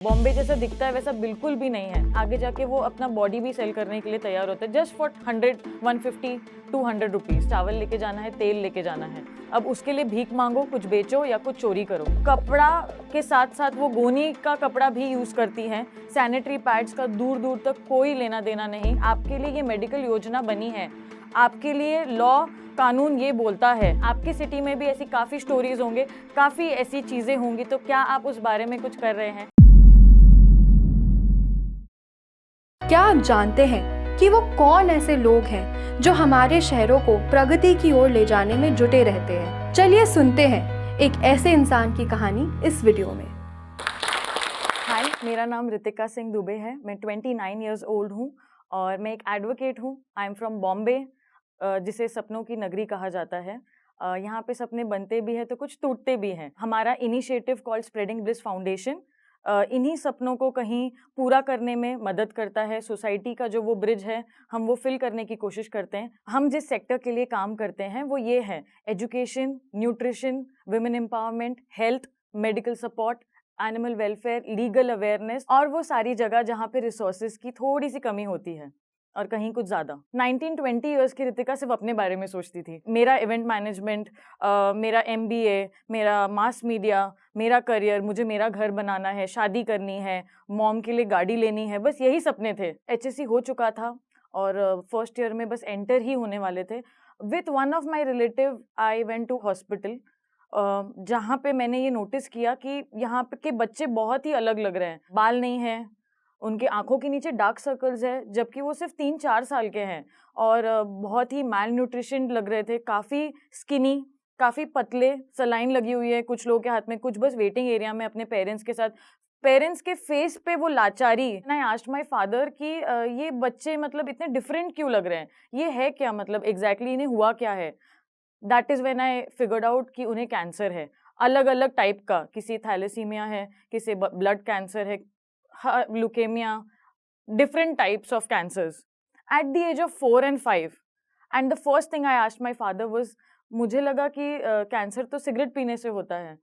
बॉम्बे जैसा दिखता है वैसा बिल्कुल भी नहीं है। आगे जाके वो अपना बॉडी भी सेल करने के लिए तैयार होता है जस्ट फॉर 100, 150, 200 रुपीज। चावल लेके जाना है, तेल लेके जाना है, अब उसके लिए भीख मांगो, कुछ बेचो या कुछ चोरी करो। कपड़ा के साथ साथ वो गोनी का कपड़ा भी यूज करती हैं। सैनिटरी पैड्स का दूर दूर तक कोई लेना देना नहीं। आपके लिए ये मेडिकल योजना बनी है, आपके लिए लॉ कानून ये बोलता है। आपकी सिटी में भी ऐसी काफ़ी स्टोरीज होंगे, काफ़ी ऐसी चीज़ें होंगी, तो क्या आप उस बारे में कुछ कर रहे हैं? क्या आप जानते हैं कि वो कौन ऐसे लोग हैं जो हमारे शहरों को प्रगति की ओर ले जाने में जुटे रहते हैं? चलिए सुनते हैं एक ऐसे इंसान की कहानी इस वीडियो में। हाय, मेरा नाम रितिका सिंह दुबे है। मैं 29 ईयर्स ओल्ड हूँ और मैं एक एडवोकेट हूँ। आई एम फ्रॉम बॉम्बे, जिसे सपनों की नगरी कहा जाता है। यहाँ पे सपने बनते भी हैं तो कुछ टूटते भी हैं। हमारा initiative called spreading bliss foundation इन्हीं सपनों को कहीं पूरा करने में मदद करता है। सोसाइटी का जो वो ब्रिज है, हम वो फिल करने की कोशिश करते हैं। हम जिस सेक्टर के लिए काम करते हैं वो ये है: education, nutrition, women empowerment, health, medical support, animal welfare, legal awareness, और वो सारी जगह जहाँ पे रिसोर्सेज की थोड़ी सी कमी होती है और कहीं कुछ ज़्यादा। 19-20 ईयर्स की रितिका सिर्फ अपने बारे में सोचती थी। मेरा इवेंट मैनेजमेंट, मेरा MBA, मेरा मास मीडिया, मेरा करियर, मुझे मेरा घर बनाना है, शादी करनी है, मॉम के लिए गाड़ी लेनी है, बस यही सपने थे। HSC हो चुका था और फर्स्ट ईयर में बस एंटर ही होने वाले थे। With one of my relative I went to hospital, जहाँ पे मैंने ये नोटिस किया कि यहाँ पे के बच्चे बहुत ही अलग लग रहे हैं। बाल नहीं है, उनके आंखों के नीचे डार्क सर्कल्स है, जबकि वो सिर्फ 3-4 साल के हैं, और बहुत ही मैल न्यूट्रिशन लग रहे थे, काफ़ी स्किनी, काफ़ी पतले। सलाइन लगी हुई है कुछ लोगों के हाथ में, कुछ बस वेटिंग एरिया में अपने पेरेंट्स के साथ। पेरेंट्स के फेस पे वो लाचारी। आई आस्क्ड माय फादर कि ये बच्चे मतलब इतने डिफरेंट क्यों लग रहे हैं, ये है क्या, मतलब एग्जैक्टली इन्हें हुआ क्या है। That is when I figured out कि उन्हें कैंसर है, अलग अलग टाइप का। किसी थैलेसीमिया है, किसी ब्लड कैंसर है, leukaemia, different types of cancers at the age of 4 and 5. And the first thing I asked my father was, मुझे लगा कि कैंसर तो सिगरेट पीने से होता है,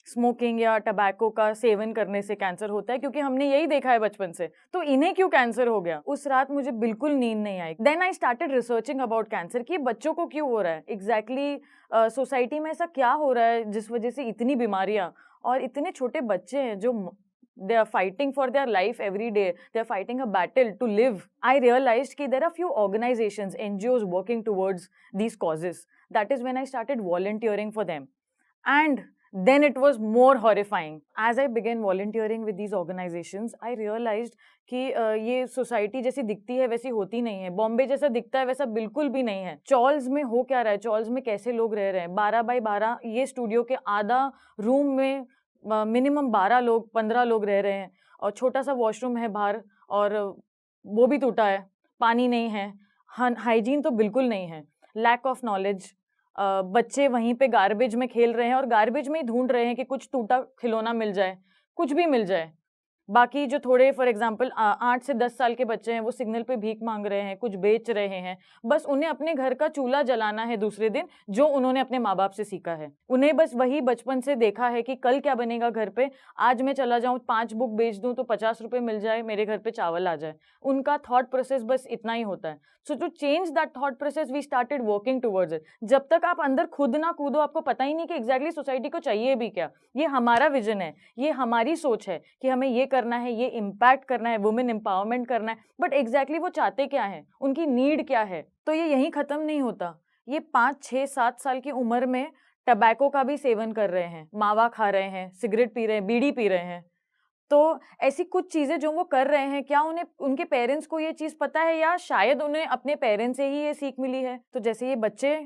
स्मोकिंग या टबैको का सेवन करने से कैंसर होता है, क्योंकि हमने यही देखा है बचपन से, तो इन्हें क्यों कैंसर हो गया। उस रात मुझे बिल्कुल नींद नहीं आई। Then I started researching about cancer कि बच्चों को क्यों हो रहा है एग्जैक्टली, सोसाइटी में ऐसा क्या हो रहा है जिस वजह से इतनी बीमारियां, और इतने छोटे बच्चे हैं जो they are fighting for their life every day. They are fighting a battle to live. I realized that there are few organizations, NGOs working towards these causes. That is when I started volunteering for them. And then it was more horrifying. As I began volunteering with these organizations, I realized कि ये society जैसी दिखती है वैसी होती नहीं है। बॉम्बे जैसा दिखता है वैसा बिल्कुल भी नहीं है। चॉल्स में हो क्या रहा है, चॉल्स में कैसे लोग रह रहे हैं। 12x12 ये स्टूडियो के आधा रूम में मिनिमम 12 लोग, 15 लोग रह रहे हैं, और छोटा सा वॉशरूम है बाहर, और वो भी टूटा है, पानी नहीं है, हाइजीन तो बिल्कुल नहीं है, लैक ऑफ नॉलेज। बच्चे वहीं पे गार्बेज में खेल रहे हैं और गार्बेज में ही ढूंढ रहे हैं कि कुछ टूटा खिलौना मिल जाए, कुछ भी मिल जाए। बाकी जो थोड़े फॉर एग्जांपल 8 से 10 साल के बच्चे हैं, वो सिग्नल पे भीख मांग रहे हैं, कुछ बेच रहे हैं, बस उन्हें अपने घर का चूल्हा जलाना है दूसरे दिन, जो उन्होंने अपने माँ बाप से सीखा है। उन्हें बस वही बचपन से देखा है कि कल क्या बनेगा घर पे, आज मैं चला जाऊं 5 बुक बेच दूं तो 50 रुपए मिल जाए, मेरे घर पे चावल आ जाए। उनका थॉट प्रोसेस बस इतना ही होता है। So to change that thought process we started working towards it. जब तक आप अंदर खुद ना कूदो, आपको पता ही नहीं कि एग्जैक्टली सोसाइटी को चाहिए भी क्या। ये हमारा विजन है, ये हमारी सोच है कि हमें ये करना है, ये इम्पैक्ट करना है, वुमेन एम्पावरमेंट करना है, बट एग्जैक्टली वो चाहते क्या है, उनकी नीड क्या है। तो ये यहीं खत्म नहीं होता। ये 5, 6, 7 साल की उम्र में टबैको का भी सेवन कर रहे हैं, मावा खा रहे हैं, सिगरेट पी रहे हैं, बीड़ी पी रहे हैं। तो ऐसी कुछ चीजें जो वो कर रहे हैं, क्या उन्हें उनके पेरेंट्स को ये चीज पता है, या शायद उन्हें अपने पेरेंट्स से ही ये सीख मिली है। तो जैसे ये बच्चे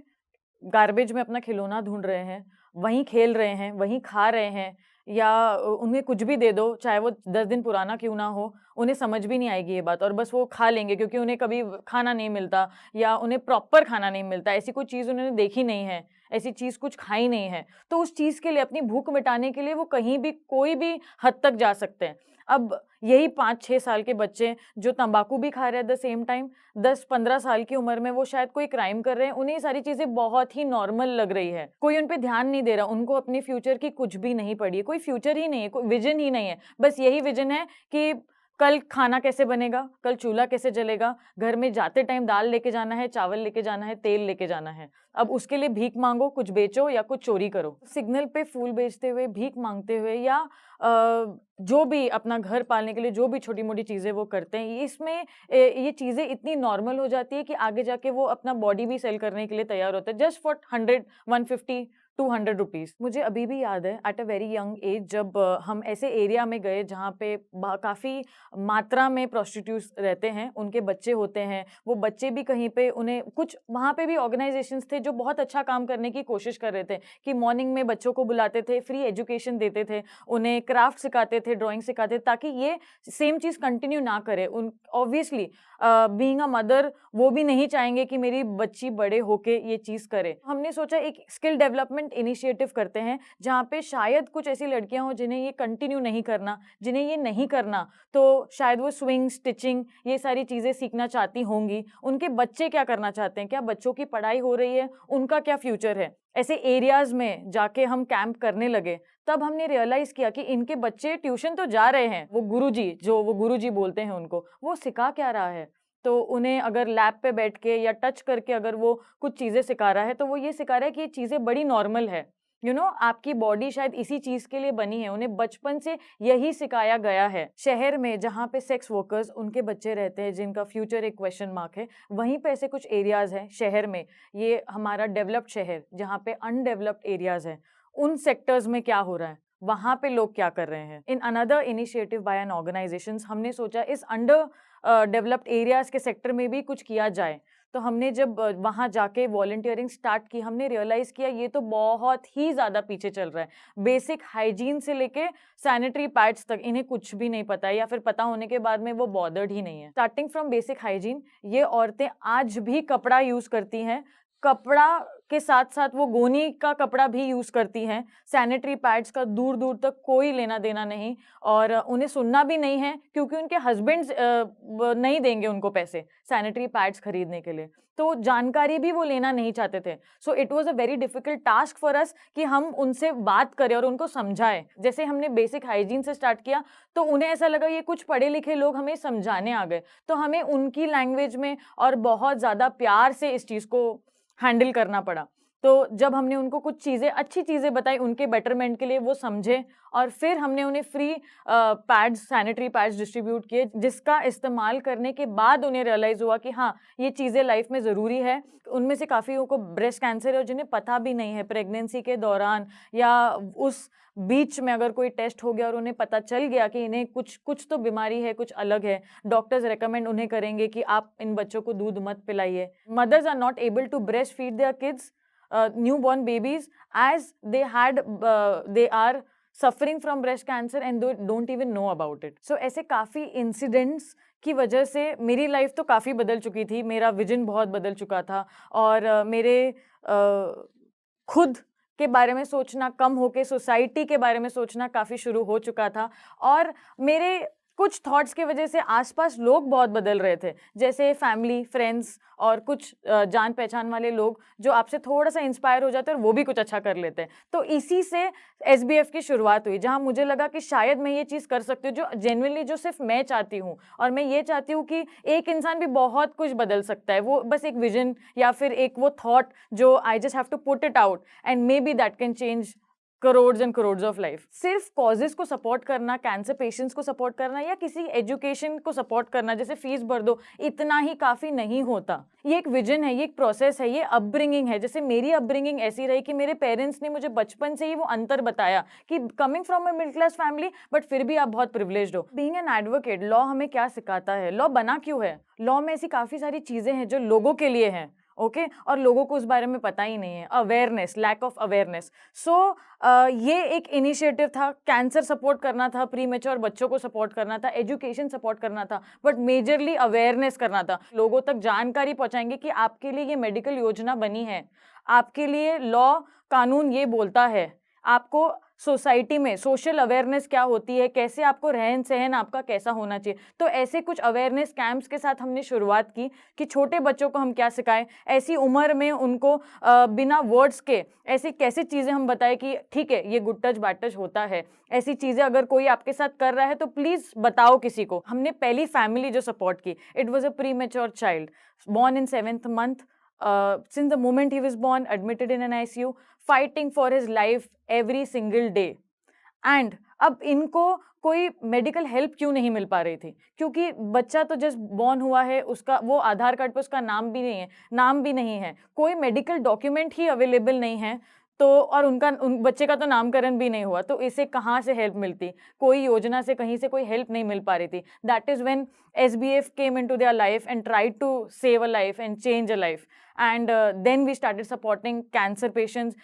गार्बेज में अपना खिलौना ढूंढ रहे हैं, वहीं खेल रहे हैं, वहीं खा रहे हैं, या उन्हें कुछ भी दे दो, चाहे वो 10 दिन पुराना क्यों ना हो, उन्हें समझ भी नहीं आएगी ये बात, और बस वो खा लेंगे क्योंकि उन्हें कभी खाना नहीं मिलता या उन्हें प्रॉपर खाना नहीं मिलता। ऐसी कोई चीज़ उन्होंने देखी नहीं है, ऐसी चीज़ कुछ खाई नहीं है, तो उस चीज़ के लिए, अपनी भूख मिटाने के लिए वो कहीं भी कोई भी हद तक जा सकते हैं। अब यही 5-6 साल के बच्चे जो तंबाकू भी खा रहे हैं एट द सेम टाइम, 10-15 साल की उम्र में वो शायद कोई क्राइम कर रहे हैं, उन्हें ये सारी चीज़ें बहुत ही नॉर्मल लग रही है। कोई उन पे ध्यान नहीं दे रहा, उनको अपने फ्यूचर की कुछ भी नहीं पड़ी है, कोई फ्यूचर ही नहीं है, कोई विज़न ही नहीं है। बस यही विज़न है कि कल खाना कैसे बनेगा, कल चूल्हा कैसे जलेगा, घर में जाते टाइम दाल लेके जाना है, चावल लेके जाना है, तेल लेके जाना है। अब उसके लिए भीख मांगो, कुछ बेचो या कुछ चोरी करो। सिग्नल पे फूल बेचते हुए, भीख मांगते हुए या जो भी अपना घर पालने के लिए जो भी छोटी-मोटी चीज़ें वो करते हैं, इसमें ये चीज़ें इतनी नॉर्मल हो जाती है कि आगे जाके वो अपना बॉडी भी सेल करने के लिए तैयार होते हैं जस्ट फॉर 100, 150, 200 रुपीज़। मुझे अभी भी याद है at a very young age जब हम ऐसे एरिया में गए जहाँ पे काफ़ी मात्रा में प्रोस्टिट्यूट्स रहते हैं, उनके बच्चे होते हैं, वो बच्चे भी कहीं पे उन्हें कुछ वहाँ पे भी ऑर्गेनाइजेशंस थे जो बहुत अच्छा काम करने की कोशिश कर रहे थे कि मॉर्निंग में बच्चों को बुलाते थे, फ्री एजुकेशन देते थे, उन्हें क्राफ्ट सिखाते थे, ड्राइंग सिखाते थे ताकि ये सेम चीज़ कंटिन्यू ना करे। उन ऑब्वियसली बीइंग अ मदर वो भी नहीं चाहेंगे कि मेरी बच्ची बड़े होके ये चीज़ करे। हमने सोचा एक स्किल डेवलपमेंट इनिशिएटिव करते हैं जहाँ पे शायद कुछ ऐसी लड़कियाँ हों जिन्हें ये कंटिन्यू नहीं करना, जिन्हें ये नहीं करना, तो शायद वो स्विंग, स्टिचिंग ये सारी चीज़ें सीखना चाहती होंगी। उनके बच्चे क्या करना चाहते हैं? क्या बच्चों की पढ़ाई हो रही है? उनका क्या फ्यूचर है? ऐसे एरियाज़ में जाके हम कैंप करने लगे। तब हमने रियलाइज़ किया कि इनके बच्चे ट्यूशन तो जा रहे हैं, वो गुरुजी बोलते हैं उनको, वो सिखा क्या रहा है? तो उन्हें अगर लैब पे बैठ के या टच करके अगर वो कुछ चीज़ें सिखा रहा है, तो वो ये सिखा रहा है कि ये चीज़ें बड़ी नॉर्मल है। आपकी बॉडी शायद इसी चीज़ के लिए बनी है, उन्हें बचपन से यही सिखाया गया है। शहर में जहाँ पे सेक्स वर्कर्स उनके बच्चे रहते हैं जिनका फ्यूचर एक क्वेश्चन मार्क है, वहीं पे ऐसे कुछ एरियाज़ हैं शहर में, ये हमारा डेवलप्ड शहर जहाँ पे अनडेवलप्ड एरियाज़ हैं, उन सेक्टर्स में क्या हो रहा है? वहाँ पे लोग क्या कर रहे हैं? In another initiative by an organisations हमने सोचा इस डेवलप्ड एरियाज़ के सेक्टर में भी कुछ किया जाए। तो हमने जब वहाँ जाके वॉलंटियरिंग स्टार्ट की, हमने रियलाइज़ किया ये तो बहुत ही ज़्यादा पीछे चल रहा है। बेसिक हाइजीन से लेके सैनिटरी पैड्स तक इन्हें कुछ भी नहीं पता है या फिर पता होने के बाद में वो बॉदर्ड ही नहीं है। स्टार्टिंग फ्रॉम बेसिक हाइजीन, ये औरतें आज भी कपड़ा यूज़ करती हैं। कपड़ा के साथ-साथ वो गोनी का कपड़ा भी यूज़ करती हैं। सैनिटरी पैड्स का दूर-दूर तक कोई लेना-देना नहीं और उन्हें सुनना भी नहीं है क्योंकि उनके हस्बैंड्स नहीं देंगे उनको पैसे सैनिटरी पैड्स खरीदने के लिए। तो जानकारी भी वो लेना नहीं चाहते थे। So it was a very difficult task for us कि हम उनसे बात करें और उनको समझाएँ। जैसे हमने बेसिक हाइजीन से स्टार्ट किया, तो उन्हें ऐसा लगा ये कुछ पढ़े-लिखे लोग हमें समझाने आ गए। तो हमें उनकी लैंग्वेज में और बहुत ज़्यादा प्यार से इस चीज़ को हैंडल करना पड़ा। तो जब हमने उनको कुछ चीज़ें, अच्छी चीज़ें बताई उनके बेटरमेंट के लिए, वो समझे और फिर हमने उन्हें free pads, sanitary pads distribute किए, जिसका इस्तेमाल करने के बाद उन्हें रियलाइज़ हुआ कि हाँ, ये चीज़ें लाइफ में ज़रूरी है। उनमें से काफ़ियों को ब्रेस्ट कैंसर है और जिन्हें पता भी नहीं है, प्रेगनेंसी के दौरान या उस बीच में अगर कोई टेस्ट हो गया और उन्हें पता चल गया कि इन्हें कुछ तो बीमारी है, कुछ अलग है, डॉक्टर्स रिकमेंड उन्हें करेंगे कि आप इन बच्चों को दूध मत पिलाइए। Mothers are not able to breast feed their kids, newborn babies as they are suffering from breast cancer and they don't even know about it. So ऐसे काफ़ी इंसिडेंट्स की वजह से मेरी लाइफ तो काफ़ी बदल चुकी थी, मेरा विजन बहुत बदल चुका था और मेरे खुद के बारे में सोचना कम होके सोसाइटी के बारे में सोचना काफ़ी शुरू हो चुका था और मेरे कुछ थॉट्स की वजह से आसपास लोग बहुत बदल रहे थे, जैसे फैमिली, फ्रेंड्स और कुछ जान पहचान वाले लोग जो आपसे थोड़ा-सा इंस्पायर हो जाते हैं और वो भी कुछ अच्छा कर लेते हैं। तो इसी से एसबीएफ की शुरुआत हुई, जहाँ मुझे लगा कि शायद मैं ये चीज़ कर सकती हूँ जो जेन्युइनली जो सिर्फ मैं चाहती हूँ और मैं ये चाहती हूँ कि एक इंसान भी बहुत कुछ बदल सकता है। वो बस एक विज़न या फिर एक वो थॉट जो I just have to put it out and maybe that can change crores and crores of life. सिर्फ कॉजेज़ को सपोर्ट करना, कैंसर पेशेंट्स को सपोर्ट करना या किसी एजुकेशन को सपोर्ट करना, जैसे फीस भर दो, इतना ही काफ़ी नहीं होता। ये एक विजन है, ये एक प्रोसेस है, ये अपब्रिंगिंग है। जैसे मेरी अपब्रिंगिंग ऐसी रही कि मेरे पेरेंट्स ने मुझे बचपन से ही वो अंतर बताया कि coming from a middle class family but फिर भी आप बहुत प्रिविलेज्ड हो। बीइंग एन एडवोकेट, लॉ हमें क्या सिखाता है? लॉ बना क्यों है? लॉ में ऐसी काफ़ी सारी चीज़ें हैं जो लोगों के लिए हैं, ओके और लोगों को उस बारे में पता ही नहीं है। Awareness, lack of awareness. So ये एक इनिशिएटिव था, कैंसर सपोर्ट करना था, प्री मैच्योर बच्चों को सपोर्ट करना था, एजुकेशन सपोर्ट करना था, बट मेजरली अवेयरनेस करना था। लोगों तक जानकारी पहुंचाएंगे कि आपके लिए ये मेडिकल योजना बनी है, आपके लिए लॉ कानून ये बोलता है, आपको सोसाइटी में सोशल अवेयरनेस क्या होती है, कैसे आपको रहन सहन आपका कैसा होना चाहिए। तो ऐसे कुछ अवेयरनेस कैंप्स के साथ हमने शुरुआत की कि छोटे बच्चों को हम क्या सिखाएं, ऐसी उम्र में उनको बिना वर्ड्स के ऐसी कैसी चीज़ें हम बताएं कि ठीक है ये गुड टच बैड टच होता है, ऐसी चीज़ें अगर कोई आपके साथ कर रहा है तो प्लीज़ बताओ किसी को। हमने पहली फैमिली जो सपोर्ट की, it was a pre mature child born in 7th month. Since the moment he was born, admitted in an ICU, fighting for his life every single day. And अब इनको कोई मेडिकल हेल्प क्यों नहीं मिल पा रही थी, क्योंकि बच्चा तो जस्ट बॉर्न हुआ है, उसका वो आधार कार्ड पे उसका नाम भी नहीं है, कोई मेडिकल डॉक्यूमेंट ही अवेलेबल नहीं है। तो और उन बच्चे का तो नामकरण भी नहीं हुआ, तो इसे कहाँ से हेल्प मिलती, कोई योजना से कहीं से कोई हेल्प नहीं मिल पा रही थी। That is when SBF came into their life and tried to save a life and change a life. And then we started supporting cancer patients.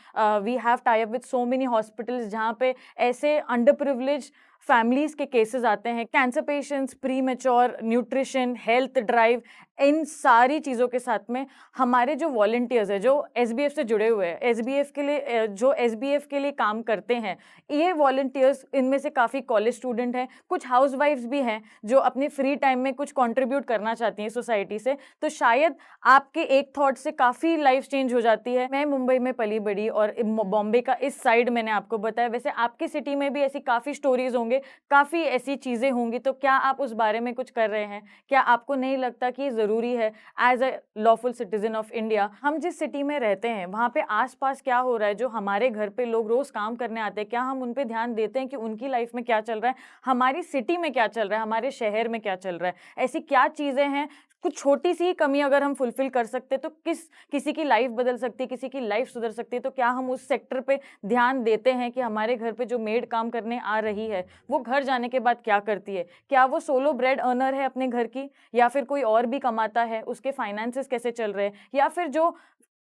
We have tie up with so many hospitals जहाँ पे ऐसे underprivileged families के cases आते हैं, cancer patients, premature, nutrition, health drive, इन सारी चीज़ों के साथ में हमारे जो वॉलंटियर्स हैं जो SBF से जुड़े हुए हैं, SBF के लिए जो SBF के लिए काम करते हैं, ये वॉलंटियर्स इनमें से काफ़ी कॉलेज स्टूडेंट हैं, कुछ हाउसवाइफ्स भी हैं जो अपने फ्री टाइम में कुछ कंट्रीब्यूट करना चाहती हैं सोसाइटी से। तो शायद आपके एक थॉट से काफ़ी लाइफ चेंज हो जाती है। मैं मुंबई में पली बड़ी और बॉम्बे का इस साइड मैंने आपको बताया, वैसे आपकी सिटी में भी ऐसी काफ़ी स्टोरीज होंगे, काफ़ी ऐसी चीज़ें होंगी। तो क्या आप उस बारे में कुछ कर रहे हैं? क्या आपको नहीं लगता कि ज़रूरी है as a lawful citizen of India, हम जिस सिटी में रहते हैं वहाँ पे आसपास क्या हो रहा है, जो हमारे घर पे लोग रोज़ काम करने आते हैं, क्या हम उन पे ध्यान देते हैं कि उनकी लाइफ में क्या चल रहा है, हमारी सिटी में क्या चल रहा है, हमारे शहर में क्या चल रहा है, ऐसी क्या चीज़ें हैं, कुछ छोटी सी कमी अगर हम फुलफिल कर सकते तो किसी की लाइफ बदल सकती है, किसी की लाइफ सुधर सकती है। तो क्या हम उस सेक्टर पे ध्यान देते हैं कि हमारे घर पे जो मेड काम करने आ रही है वो घर जाने के बाद क्या करती है, क्या वो सोलो ब्रेड अर्नर है अपने घर की, या फिर कोई और भी कमाता है, उसके फाइनेंसेस कैसे चल रहे हैं, या फिर जो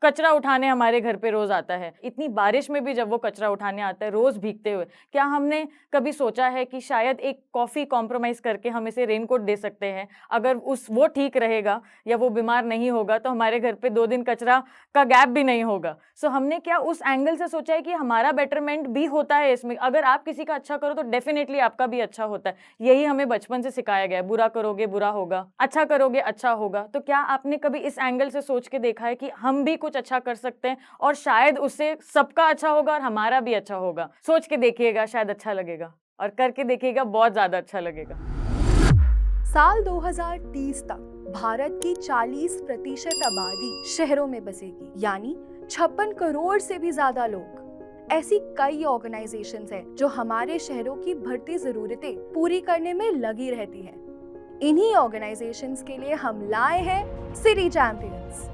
कचरा उठाने हमारे घर पे रोज आता है, इतनी बारिश में भी जब वो कचरा उठाने आता है रोज भीगते हुए, क्या हमने कभी सोचा है कि शायद एक कॉफ़ी कॉम्प्रोमाइज़ करके हम इसे रेनकोट दे सकते हैं, अगर वो ठीक रहेगा या वो बीमार नहीं होगा तो हमारे घर पे 2 दिन कचरा का गैप भी नहीं होगा। सो हमने क्या उस एंगल से सोचा है कि हमारा बेटरमेंट भी होता है इसमें, अगर आप किसी का अच्छा करो तो डेफिनेटली आपका भी अच्छा होता है। यही हमें बचपन से सिखाया गया है, बुरा करोगे बुरा होगा, अच्छा करोगे अच्छा होगा। तो क्या आपने कभी इस एंगल से सोच के देखा है कि हम भी कुछ अच्छा कर सकते हैं और शायद उससे सबका अच्छा होगा और हमारा भी अच्छा होगा? सोच के देखिएगा, शायद अच्छा लगेगा, और करके देखिएगा, बहुत ज्यादा अच्छा लगेगा। साल 2030 तक भारत की 40% आबादी शहरों में बसेगी, यानी 56 करोड़ से भी ज्यादा लोग। ऐसी कई ऑर्गेनाइजेशंस हैं जो हमारे शहरों की बढ़ती जरूरतें पूरी करने में लगी रहती हैं। इन्हीं ऑर्गेनाइजेशंस के लिए हम लाए हैं सिटी चैंपियंस।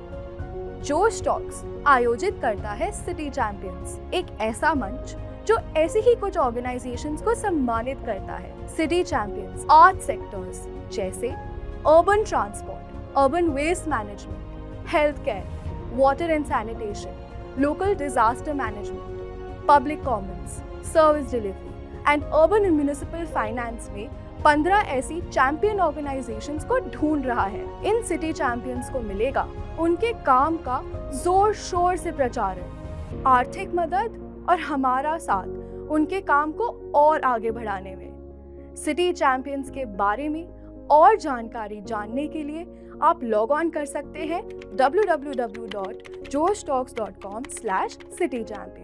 जोश टॉक्स आयोजित करता है सिटी चैंपियंस, एक ऐसा मंच जो ऐसी ही कुछ ऑर्गेनाइजेशंस को सम्मानित करता है। सिटी चैंपियंस आर्ट सेक्टर्स जैसे urban transport, urban waste management, health care, water and sanitation, local disaster management, public commons, service delivery and urban and municipal finance में 15 ऐसी चैंपियन ऑर्गेनाइजेशंस को ढूंढ रहा है। इन सिटी चैंपियंस को मिलेगा उनके काम का जोर शोर से प्रचारण, आर्थिक मदद और हमारा साथ उनके काम को और आगे बढ़ाने में। सिटी चैंपियंस के बारे में और जानकारी जानने के लिए आप लॉग ऑन कर सकते हैं www.joshtalks.com/citychampions।